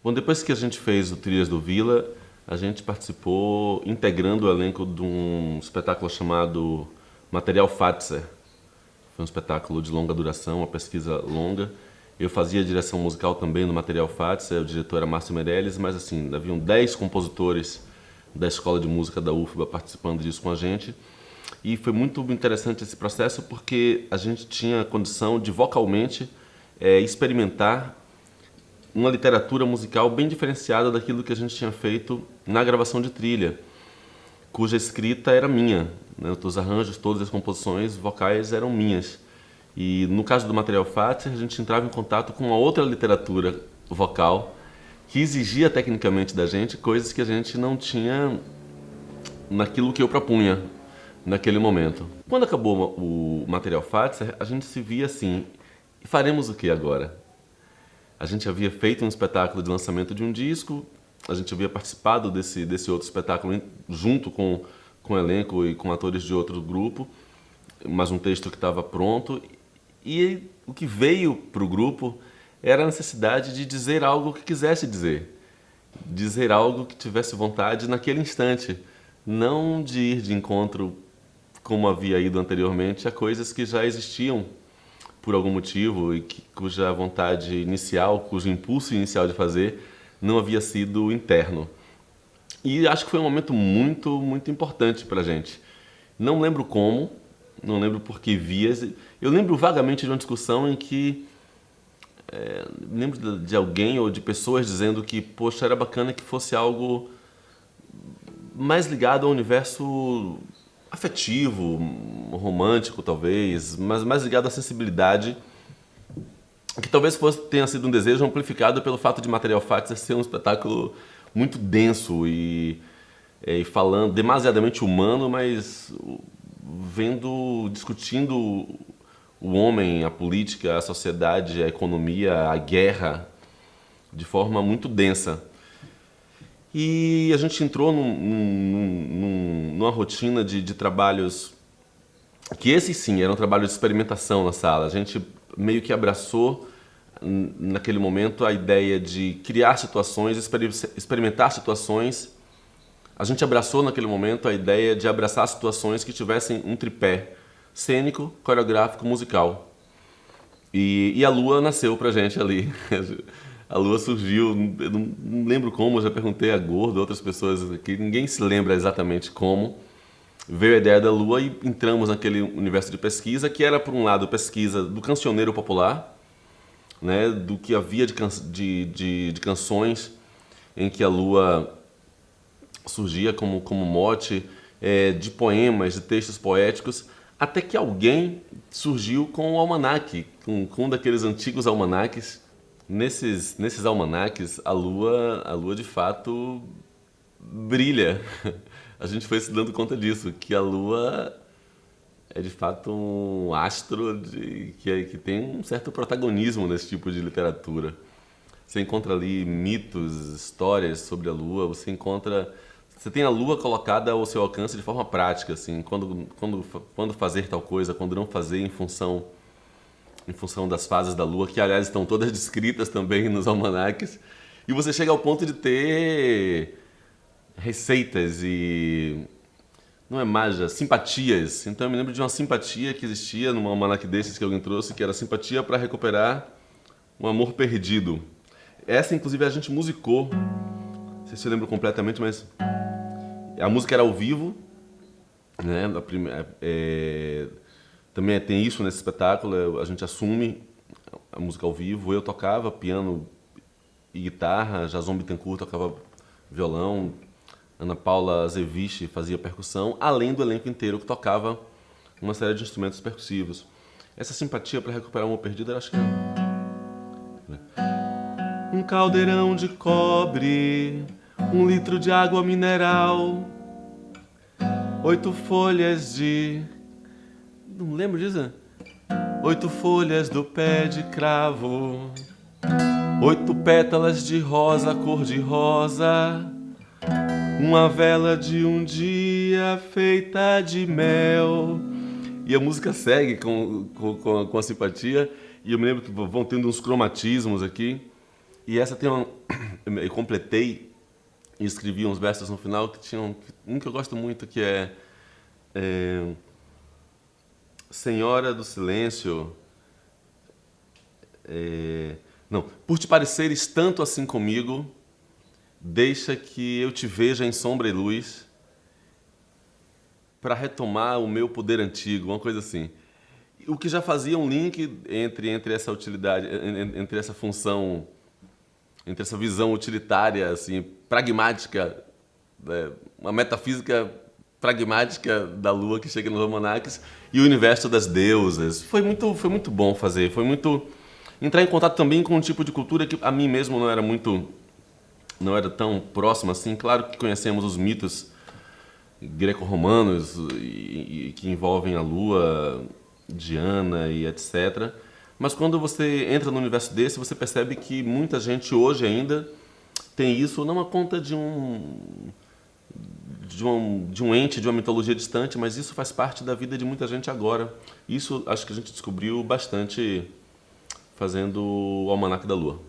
Bom, depois que a gente fez o Trilhas do Vila, a gente participou integrando o elenco de um espetáculo chamado Material Fatser. Foi um espetáculo de longa duração, uma pesquisa longa. Eu fazia direção musical também no Material Fatser, o diretor era Márcio Meirelles, mas assim, haviam 10 compositores da Escola de Música da UFBA participando disso com a gente. E foi muito interessante esse processo porque a gente tinha a condição de vocalmente experimentar uma literatura musical bem diferenciada daquilo que a gente tinha feito na gravação de trilha, cuja escrita era minha, né? Os arranjos, todas as composições vocais eram minhas. E no caso do Material Fatser, a gente entrava em contato com uma outra literatura vocal que exigia tecnicamente da gente coisas que a gente não tinha naquilo que eu propunha naquele momento. Quando acabou o Material Fatser, a gente se via assim, e faremos o que agora? A gente havia feito um espetáculo de lançamento de um disco, a gente havia participado desse outro espetáculo junto com o elenco e com atores de outro grupo, mas um texto que estava pronto. E o que veio para o grupo era a necessidade de dizer algo que quisesse dizer algo que tivesse vontade naquele instante, não de ir de encontro, como havia ido anteriormente, a coisas que já existiam por algum motivo e cuja vontade inicial, cujo impulso inicial de fazer não havia sido interno. E acho que foi um momento muito, muito importante para a gente. Não lembro como, não lembro por que vias. Eu lembro vagamente de uma discussão em que lembro de alguém ou de pessoas dizendo que, poxa, era bacana que fosse algo mais ligado ao universo afetivo, romântico talvez, mas mais ligado à sensibilidade, que talvez tenha sido um desejo amplificado pelo fato de Material Fatser ser um espetáculo muito denso e falando demasiadamente humano, mas discutindo o homem, a política, a sociedade, a economia, a guerra de forma muito densa. E a gente entrou numa rotina de trabalhos que esses sim eram trabalhos de experimentação na sala. A gente meio que abraçou naquele momento a ideia de criar situações, experimentar situações. A gente abraçou naquele momento a ideia de abraçar situações que tivessem um tripé cênico, coreográfico, musical. E a Lua nasceu pra gente ali. A Lua surgiu, eu não lembro como, eu já perguntei a Gordo, outras pessoas aqui, ninguém se lembra exatamente como. Veio a ideia da Lua e entramos naquele universo de pesquisa, que era, por um lado, pesquisa do cancioneiro popular, né, do que havia de canções em que a Lua surgia como mote, de poemas, de textos poéticos, até que alguém surgiu com o almanaque, com um daqueles antigos almanaques. Nesses almanaques, a lua de fato brilha. A gente foi se dando conta disso, que a Lua é de fato um astro que tem um certo protagonismo nesse tipo de literatura. Você encontra ali mitos, histórias sobre a Lua, você tem a Lua colocada ao seu alcance de forma prática, assim, quando fazer tal coisa, quando não fazer em função das fases da Lua, que aliás estão todas descritas também nos almanaques, e você chega ao ponto de ter receitas e não é mágica, simpatias. Então eu me lembro de uma simpatia que existia num almanaque desses que alguém trouxe, que era simpatia para recuperar um amor perdido. Essa, inclusive, a gente musicou. Não sei se eu lembro completamente, mas a música era ao vivo, né? Também tem isso nesse espetáculo, a gente assume a música ao vivo. Eu tocava piano e guitarra, Jason Bittencourt tocava violão, Ana Paula Azeviche fazia percussão, além do elenco inteiro que tocava uma série de instrumentos percussivos. Essa simpatia para recuperar um amor perdido, eu acho que um caldeirão de cobre, 1 litro de água mineral, 8 folhas de... não lembro disso? 8 folhas do pé de cravo, 8 pétalas de rosa cor-de-rosa, uma vela de um dia feita de mel. E a música segue com a simpatia, e eu me lembro que vão tendo uns cromatismos aqui, E essa tem uma... Eu completei e escrevi uns versos no final que tinham... Um que eu gosto muito, que é Senhora do Silêncio... Não, por te pareceres tanto assim comigo, deixa que eu te veja em sombra e luz para retomar o meu poder antigo, uma coisa assim. O que já fazia um link entre essa utilidade, entre essa função, entre essa visão utilitária, assim, pragmática, uma metafísica pragmática da Lua que chega nos almanaques e o universo das deusas. Foi muito bom fazer, foi muito entrar em contato também com um tipo de cultura que a mim mesmo não era tão próximo assim. Claro que conhecemos os mitos greco-romanos e que envolvem a Lua, Diana e etc. Mas quando você entra no universo desse, você percebe que muita gente hoje ainda tem isso não a conta de um ente, de uma mitologia distante, mas isso faz parte da vida de muita gente agora. Isso acho que a gente descobriu bastante fazendo o Almanaque da Lua.